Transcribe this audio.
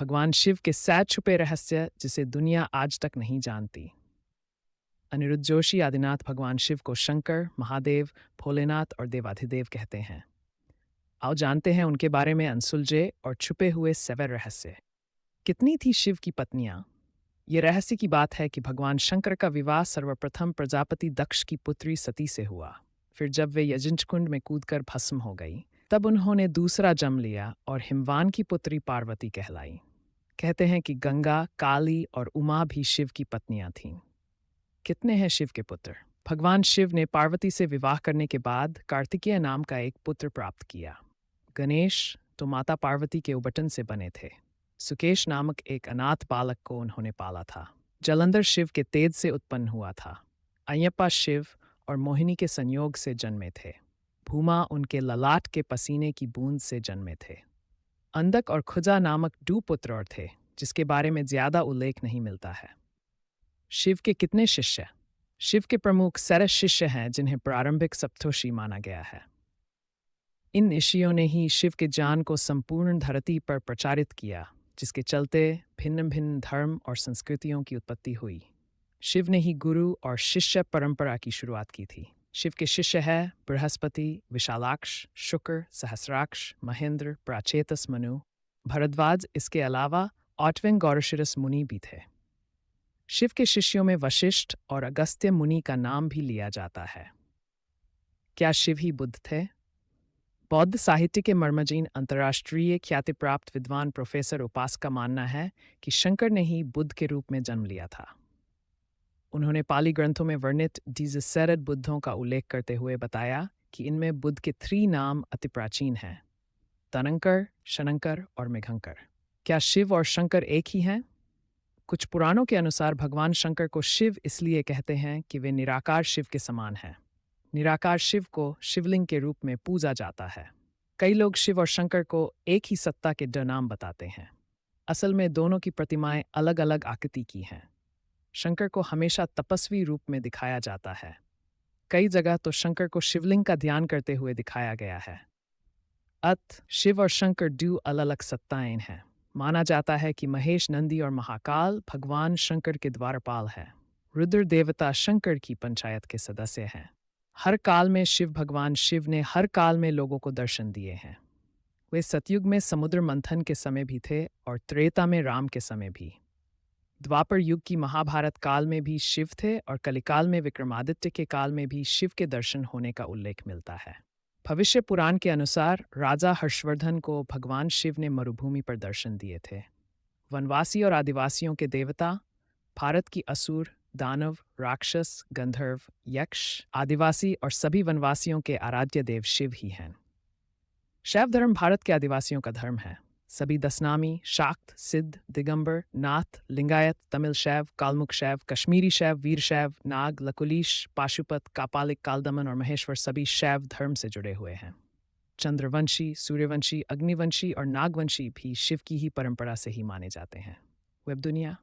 भगवान शिव के 7 छुपे रहस्य जिसे दुनिया आज तक नहीं जानती। अनिरुद्ध जोशी आदिनाथ भगवान शिव को शंकर, महादेव, भोलेनाथ और देवाधिदेव कहते हैं। आओ जानते हैं उनके बारे में अनसुलझे और छुपे हुए 7 रहस्य। कितनी थी शिव की पत्नियां? ये रहस्य की बात है कि भगवान शंकर का विवाह सर्वप्रथम प्रजापति दक्ष की पुत्री सती से हुआ। फिर जब वे यजंच कुंड में कूदकर भस्म हो गई, तब उन्होंने दूसरा जन्म लिया और हिमवान की पुत्री पार्वती कहलाई। कहते हैं कि गंगा, काली और उमा भी शिव की पत्नियां थीं। कितने हैं शिव के पुत्र? भगवान शिव ने पार्वती से विवाह करने के बाद कार्तिकेय नाम का एक पुत्र प्राप्त किया। गणेश तो माता पार्वती के उबटन से बने थे। सुकेश नामक एक अनाथ बालक को उन्होंने पाला था। जलंधर शिव के तेज से उत्पन्न हुआ था। अयप्पा शिव और मोहिनी के संयोग से जन्मे थे। भूमा उनके ललाट के पसीने की बूंद से जन्मे थे। अंधक और खुजा नामक 2 पुत्र और थे, जिसके बारे में ज्यादा उल्लेख नहीं मिलता है। शिव के कितने शिष्य? शिव के प्रमुख 17 शिष्य हैं, जिन्हें प्रारंभिक सप्तर्षि माना गया है। इन ऋषियों ने ही शिव के ज्ञान को संपूर्ण धरती पर प्रचारित किया, जिसके चलते भिन्न भिन्न धर्म और संस्कृतियों की उत्पत्ति हुई। शिव ने ही गुरु और शिष्य परंपरा की शुरुआत की थी। शिव के शिष्य हैं बृहस्पति, विशालाक्ष, शुक्र, सहस्राक्ष, महेंद्र, प्राचेतस मनु, भरद्वाज। इसके अलावा 8वें गौरशिरस मुनि भी थे। शिव के शिष्यों में वशिष्ठ और अगस्त्य मुनि का नाम भी लिया जाता है। क्या शिव ही बुद्ध थे? बौद्ध साहित्य के मर्मजीन अंतर्राष्ट्रीय ख्याति प्राप्त विद्वान प्रोफेसर उपास का मानना है कि शंकर ने ही बुद्ध के रूप में जन्म लिया था। उन्होंने पाली ग्रंथों में वर्णित डीजसेरेड बुद्धों का उल्लेख करते हुए बताया कि इनमें बुद्ध के 3 नाम अति प्राचीन हैं: तनंकर, शनंकर और मेघंकर। क्या शिव और शंकर एक ही हैं? कुछ पुराणों के अनुसार भगवान शंकर को शिव इसलिए कहते हैं कि वे निराकार शिव के समान हैं। निराकार शिव को शिवलिंग के रूप में पूजा जाता है। कई लोग शिव और शंकर को एक ही सत्ता के 2 नाम बताते हैं। असल में दोनों की प्रतिमाएं अलग अलग आकृति की हैं। शंकर को हमेशा तपस्वी रूप में दिखाया जाता है। कई जगह तो शंकर को शिवलिंग का ध्यान करते हुए दिखाया गया है। शिव और शंकर 2 अलग अलग सत्ताएं हैं। माना जाता है कि महेश, नंदी और महाकाल भगवान शंकर के द्वारपाल हैं। रुद्र देवता शंकर की पंचायत के सदस्य हैं। हर काल में भगवान शिव ने हर काल में लोगों को दर्शन दिए हैं। वे सतयुग में समुद्र मंथन के समय भी थे और त्रेता में राम के समय भी। द्वापर युग की महाभारत काल में भी शिव थे और कलिकाल में विक्रमादित्य के काल में भी शिव के दर्शन होने का उल्लेख मिलता है। भविष्य पुराण के अनुसार राजा हर्षवर्धन को भगवान शिव ने मरुभूमि पर दर्शन दिए थे। वनवासी और आदिवासियों के देवता भारत की असुर, दानव, राक्षस, गंधर्व, यक्ष, आदिवासी और सभी वनवासियों के आराध्य देव शिव ही हैं। शैव धर्म भारत के आदिवासियों का धर्म है। सभी दशनामी, शाक्त, सिद्ध, दिगंबर, नाथ, लिंगायत, तमिल शैव, कालमुख शैव, कश्मीरी शैव, वीर शैव, नाग, लकुलीश, पाशुपत, कापालिक, कालदमन और महेश्वर सभी शैव धर्म से जुड़े हुए हैं। चंद्रवंशी, सूर्यवंशी, अग्निवंशी और नागवंशी भी शिव की ही परंपरा से ही माने जाते हैं। वेब दुनिया।